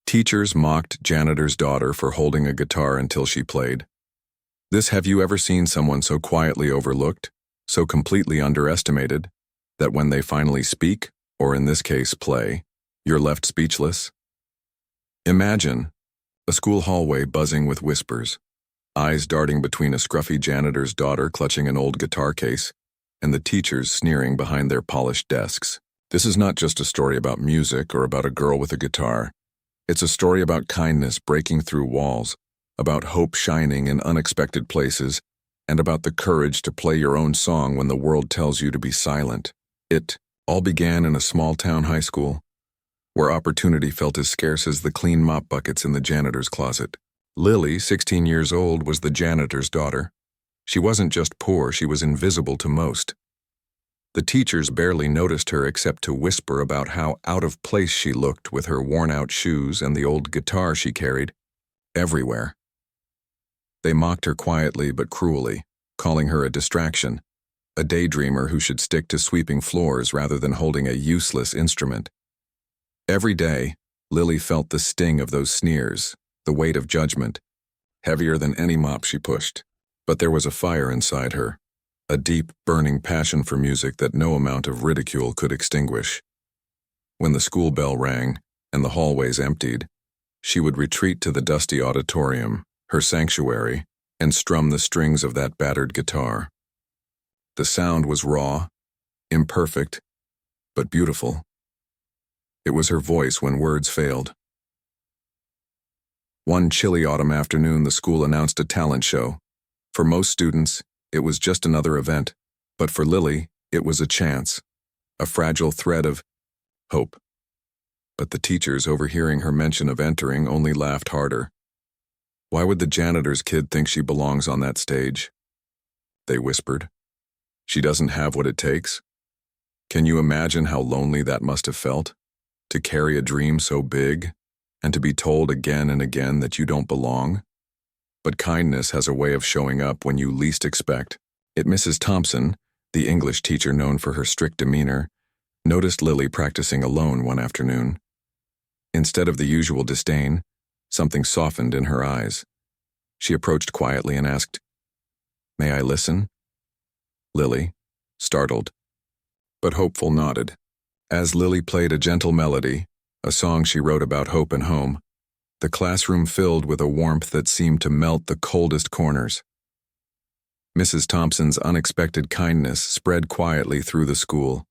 Teachers mocked Janitor's daughter for holding a guitar until she played. Have you ever seen someone so quietly overlooked, so completely underestimated, that when they finally speak, or in this case play, you're left speechless? Imagine a school hallway buzzing with whispers, eyes darting between a scruffy janitor's daughter clutching an old guitar case, and the teachers sneering behind their polished desks. This is not just a story about music or about a girl with a guitar. It's a story about kindness breaking through walls, about hope shining in unexpected places, and about the courage to play your own song when the world tells you to be silent. It all began in a small-town high school, where opportunity felt as scarce as the clean mop buckets in the janitor's closet. Lily, 16 years old, was the janitor's daughter. She wasn't just poor, she was invisible to most. The teachers barely noticed her except to whisper about how out of place she looked with her worn-out shoes and the old guitar she carried everywhere. They mocked her quietly but cruelly, calling her a distraction, a daydreamer who should stick to sweeping floors rather than holding a useless instrument. Every day, Lily felt the sting of those sneers, the weight of judgment, heavier than any mop she pushed. But there was a fire inside her, a deep, burning passion for music that no amount of ridicule could extinguish. When the school bell rang and the hallways emptied, she would retreat to the dusty auditorium, her sanctuary, and strum the strings of that battered guitar. The sound was raw, imperfect, but beautiful. It was her voice when words failed. One chilly autumn afternoon, the school announced a talent show. For most students, it was just another event, but for Lily, it was a chance, a fragile thread of hope. But the teachers, overhearing her mention of entering, only laughed harder. Why would the janitor's kid think she belongs on that stage? They whispered. She doesn't have what it takes. Can you imagine how lonely that must have felt? To carry a dream so big, and to be told again and again that you don't belong? But kindness has a way of showing up when you least expect it. Mrs. Thompson, the English teacher known for her strict demeanor, noticed Lily practicing alone one afternoon. Instead of the usual disdain, something softened in her eyes. She approached quietly and asked, "May I listen?" Lily, startled, but hopeful, nodded. As Lily played a gentle melody, a song she wrote about hope and home, the classroom filled with a warmth that seemed to melt the coldest corners. Mrs. Thompson's unexpected kindness spread quietly through the school.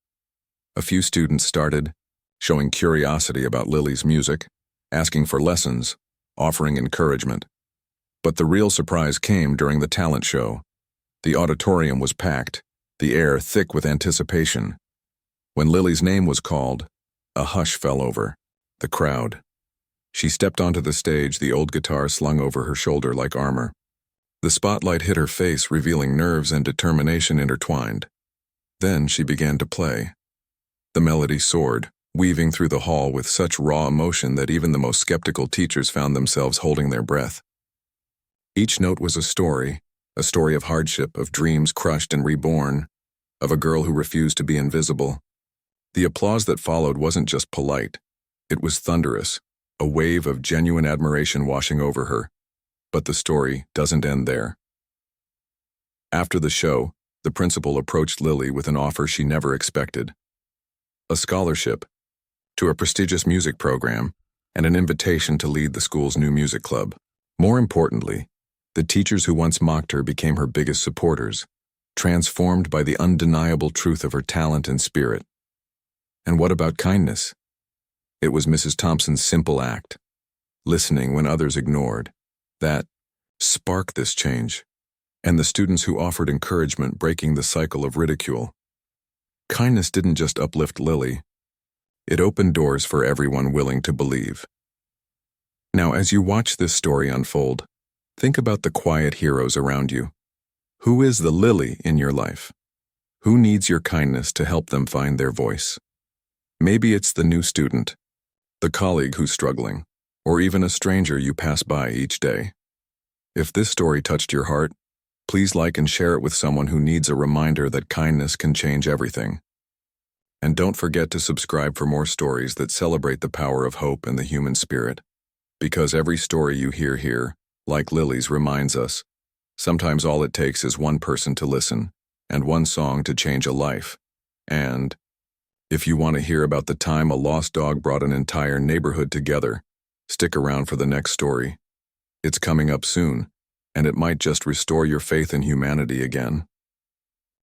A few students started, showing curiosity about Lily's music, asking for lessons, offering encouragement. But the real surprise came during the talent show. The auditorium was packed, the air thick with anticipation. When Lily's name was called, a hush fell over the crowd. She stepped onto the stage, the old guitar slung over her shoulder like armor. The spotlight hit her face, revealing nerves and determination intertwined. Then she began to play. The melody soared, weaving through the hall with such raw emotion that even the most skeptical teachers found themselves holding their breath. Each note was a story of hardship, of dreams crushed and reborn, of a girl who refused to be invisible. The applause that followed wasn't just polite, it was thunderous, a wave of genuine admiration washing over her. But the story doesn't end there. After the show, the principal approached Lily with an offer she never expected: a scholarship to a prestigious music program and an invitation to lead the school's new music club. More importantly, the teachers who once mocked her became her biggest supporters, transformed by the undeniable truth of her talent and spirit. And what about kindness? It was Mrs. Thompson's simple act, listening when others ignored, that sparked this change, and the students who offered encouragement, breaking the cycle of ridicule. Kindness didn't just uplift Lily, it opened doors for everyone willing to believe. Now, as you watch this story unfold, think about the quiet heroes around you. Who is the Lily in your life? Who needs your kindness to help them find their voice? Maybe it's the new student, the colleague who's struggling, or even a stranger you pass by each day. If this story touched your heart, please like and share it with someone who needs a reminder that kindness can change everything. And don't forget to subscribe for more stories that celebrate the power of hope and the human spirit. Because every story you hear here, like Lily's, reminds us, sometimes all it takes is one person to listen, and one song to change a life. And if you want to hear about the time a lost dog brought an entire neighborhood together, stick around for the next story. It's coming up soon, and it might just restore your faith in humanity again.